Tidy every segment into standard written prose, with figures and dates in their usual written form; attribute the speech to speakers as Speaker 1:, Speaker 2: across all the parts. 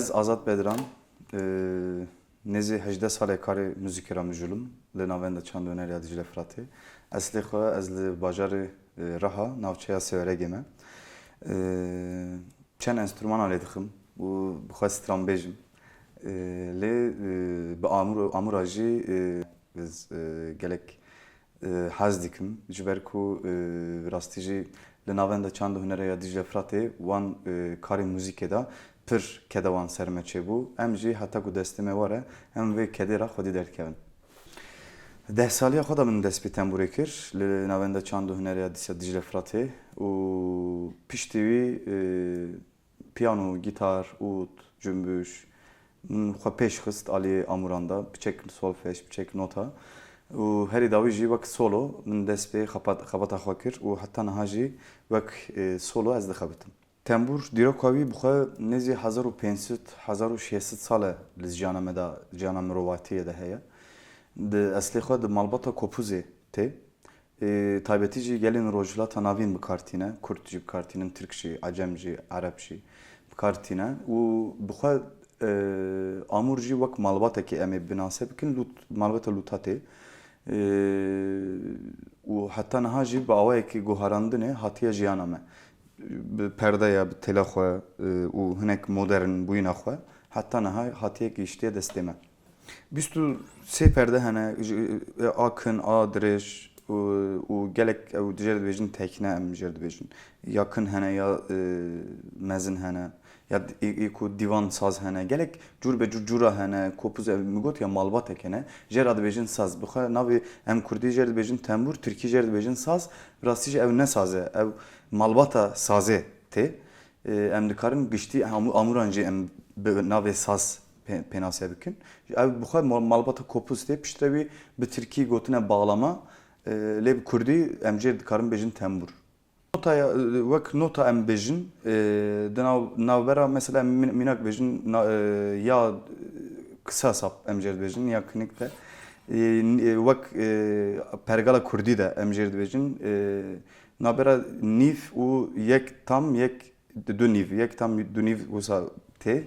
Speaker 1: Ez Azat Bedran, nezi 18 sale karı müzikera müjülüm. Li navenda çand öneriya Dicle Fıratê. Eslê xwe ez li bajarê Reha navçeya Sêweregê me. Çend enstrümana lê dixim û bixwe stranbêjim. Lê bi amûra jî ez gelek hez dikim ji ber ku rastî jî li navenda çand hunereya Dicle Fıratê wan karê müzîkê da pir kedewan ser me çêbû. Em jî heta ku destê me were em vê kedê ra xwedî derkevin. 10 saliya xwe da min dest pê tembûrê kir li navenda çand hunereya Dicle Fıratê û piştî wî piyano, gitar, ûd, cümbüş min xwe pêş xist aliyê amûran da biçek solfej, biçek nota. û herî dawî jî wek solo min dest pê xebata xwe kir û heta niha jî wek solo ez dixebitim. Tembûr dîroka wî bi xwe nêzî 1500-1600 sal e li jiyana me da, jiyana mirovatiyê de heye. Di eslê xwe di malbata Kopûzê tê. Taybetî jî gelên rojhilata navîn bikartîne. Kurd jî bikartînin, Tirk jî, Acem jî, Ereb jî bikartîne. û bi xwe amûr jî wek malbatekê em ê binase bikin, malbata lûta tê. û heta niha jî bi awayekî guharandinê hatiye jiyana me. Bi perdeya, bi têla xwe û hinek modern bûyîna xwe heta niha hatiye gihîştiye destê me. 23 perde hene, a kin, a dirêj û gelek ew dijêr dibêjin tekne em jêr dibêjin. Ya kin hene ya mezin hene ya ku divan saz hene. Gelek cur be cura hene, kopuz ev mi got ya malbatek hene. Jêr dibêjin saz. Bixwe navê em Kurdî jêr dibêjin tembûr, Tirkî jêr dibêjin saz. Rastî jî ew ne saz e, ew malbata sazê tê. Em dikarin giştî amûran jî em bi navê saz pênasî bikin. Ev bixwe malbata kopuz tê. Piştre wî bi Tirkî gotine bağlama. Lê bi Kurdî em jêr dikarin bêjin tembûr. Notaya wek nota em bêjin di navbera mesela minak bêjin ya kısa sap em jêr dibêjin ya kinik de wek pergala Kurdî de em jêr dibêjin navbera nîv û yek tam yek du nîv yek tam du nîv wisa tê.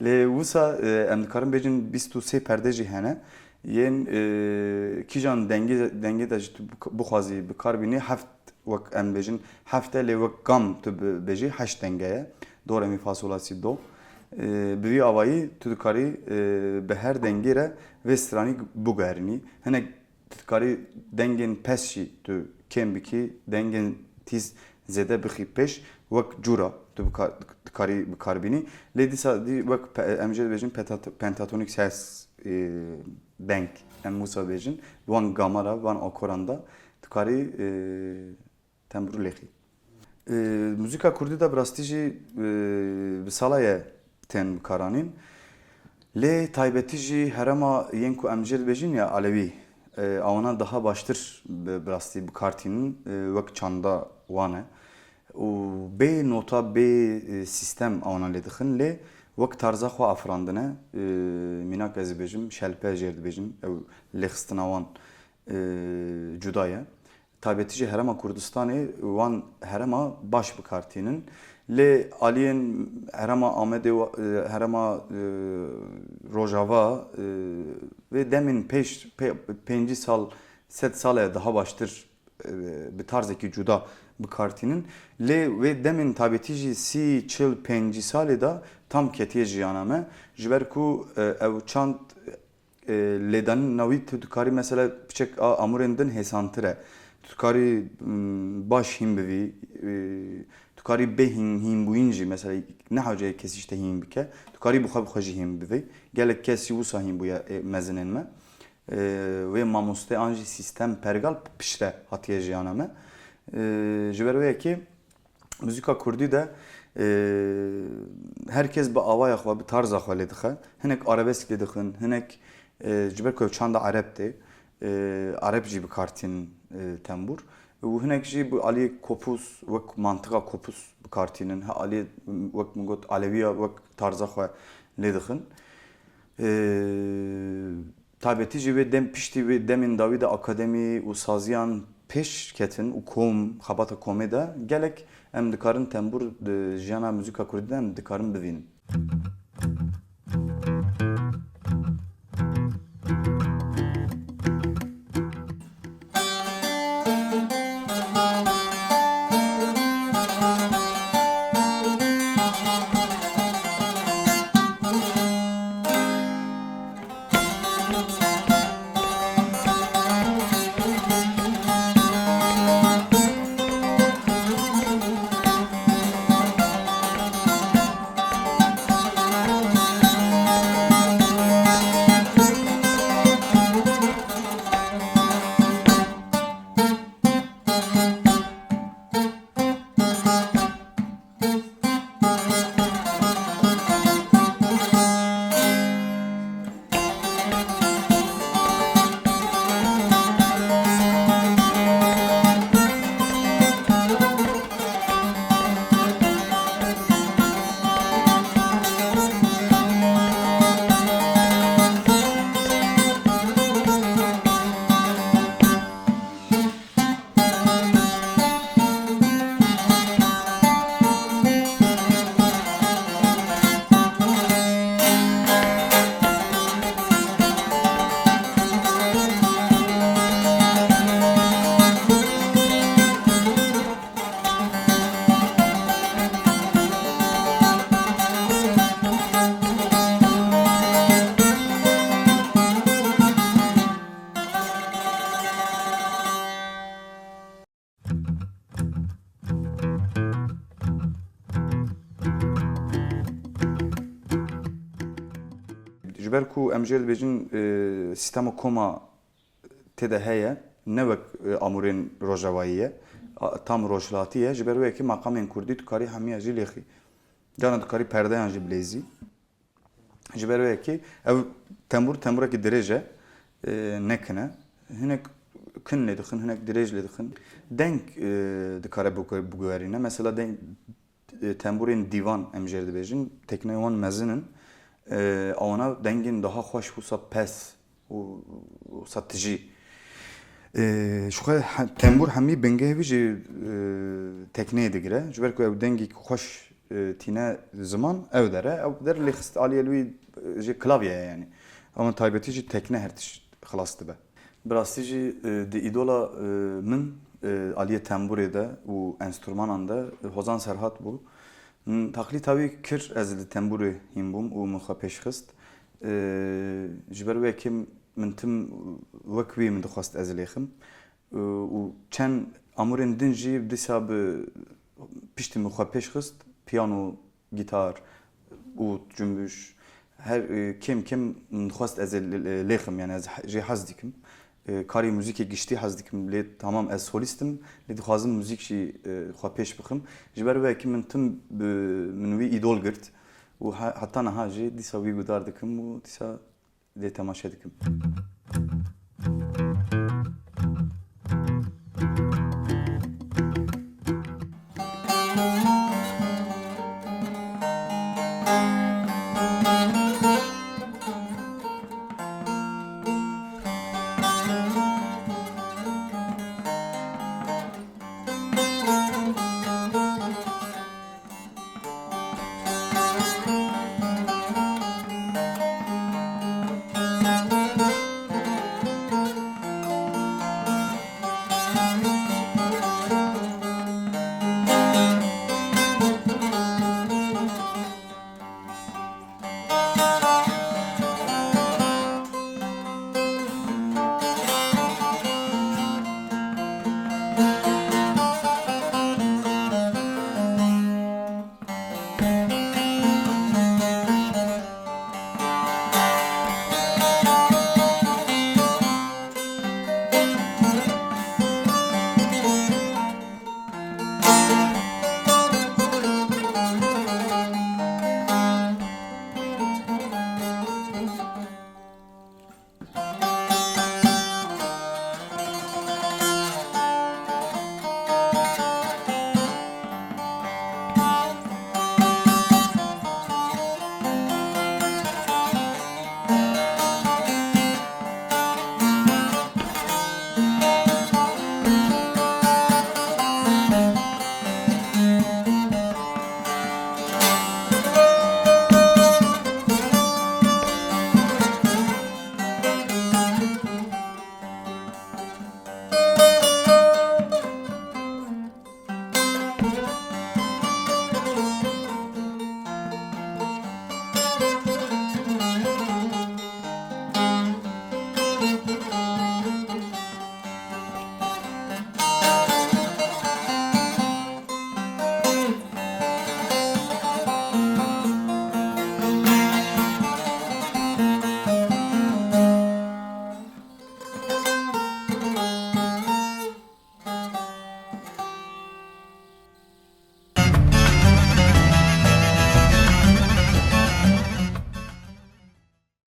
Speaker 1: Lê wisa em dikarin bêjin 23 perde jî hene. Yên kîjan dengê de jî tu bixwazî bikarbînî heft wek em bêjin heft e lê wek gam tu bêjî heşt denge ye. Do re mi fa sol la si do. Bivî avayî tu dikarî bi her dengê re vê stranî biguherînî. Hinek tu dikarî dengên pes jî tu kêm bikî, dengên tîz zêde bixî pêş wek cûra tu dikarî bikarbînî. Lê dîsa wek em jê dibêjin pentatonik ses deng em wisa bêjin. Wan gamara, wan akoran da dikarî tembûr lêxî. Müzika Kurdî de bi rastî jî bi salayê tên bikaranîn. Lê taybetî jî herema yên ku em jê dibêjin ya Alewî awana daha baştir bi rastî bikartînin wek çanda wan e. û bê nota bê sîstem awana lê dixin lê wek tarza xwe afirandine mînak ez dibêjim şelpe jê dibêjin ew lêxistina wan cuda ye. Taybetî jî Herema Kurdistanê wan herema baş bikartînin. Lê aliyên Herema Amedê Herema Rojava ve demên pêş 5 sal 7 salê daha baştir bi tarzekî cuda bikartînin. Lê vê demên taybetî jî 30-40 salê da tam ketiye jiyana me ji ber ku ew çand lêdanîn nawî tu dikarî mesela piçek amûrên din hêsantir e. Tu dikarî baş hîn bivî, tu dikarî bê hînbûyîn jî mesela neha kesî işte hîn bike, tu dikarî bixwe jî hîn bivî. Gelek kesî wisa hîn bûye mezinên me. Vê mamoste an jî sîstem pergal pişre hatiye jiyana me. Ji ber wê yekê müzika Kurdî de herkes bi avaya xwe, bi tarza xwe lê dixe. Hinek arabesk lê dixin, hinek ji ber ku ew çanda Arab tê, Arab jî bikartînin tembûr. û hinek jî bi aliyê kopûz wek mantıqa kopûz bikartînin. Aliyê wek min got Aleviya wek tarza xwe lê dixin. Taybetî jî vê piştî vê demên dawî de akademî û saziyan pêş ketin û kom xebata komê de gelek em dikarin tembûr di jiyana müzika Kurdî de em dikarin bivînin. Ji ber ku em jê dibêjin sîstema koma têde heye ne wek amûrên Rojavayî ye tam rojhilatî ye ji ber wê yekê maqamên Kurdî dikarî hemiya jî lêxî. Cana dikarî perdeyan jî bilêzî. Ji ber wê yekê ew tembûrekî dirêj e nekine. Hinek kin lê dixin, hinek dirêj lê dixin. Deng dikare biguherîne. Mesela tembûrên dîvan em jê dibêjin tekneyê wan mezin in. Awana dengên daha xweş wisa pes û wisa tijî. Şuxwe tembûr hemî bingehî jî tekneyê digire. Ji ber ku ew dengî xweş tîne ziman ew dere. Ew der lêxist aliyê wî jî klavye ye yani. Ama taybetî jî tekne her tişt xilas dibe. Bi rastî jî di îdola min aliyê tembûrê de û enstrûmanan de Hozan Serhat bû. Taklit tabii kir ez li tembûrê hîn bûm û min xwe pêş xist. Ji ber wekî min tim wek wî min dixwast ez lêxim. Û çend amûrên din jî dîsa bi piştî min xwe pêş xist. Piyano, gîtar û cümbüş her kêm kêm min dixwast ez lêxim yani ez jê hez dikim. Karê muzîkê giştî hez dikim lê tamam ez solîstim lê dixwazim muzîk jî xwe pêş bixim. Ji ber wekî min tim min wî îdol girt û heta niha jî dîsa wî gudar dikim û dîsa lê temaşe dikim.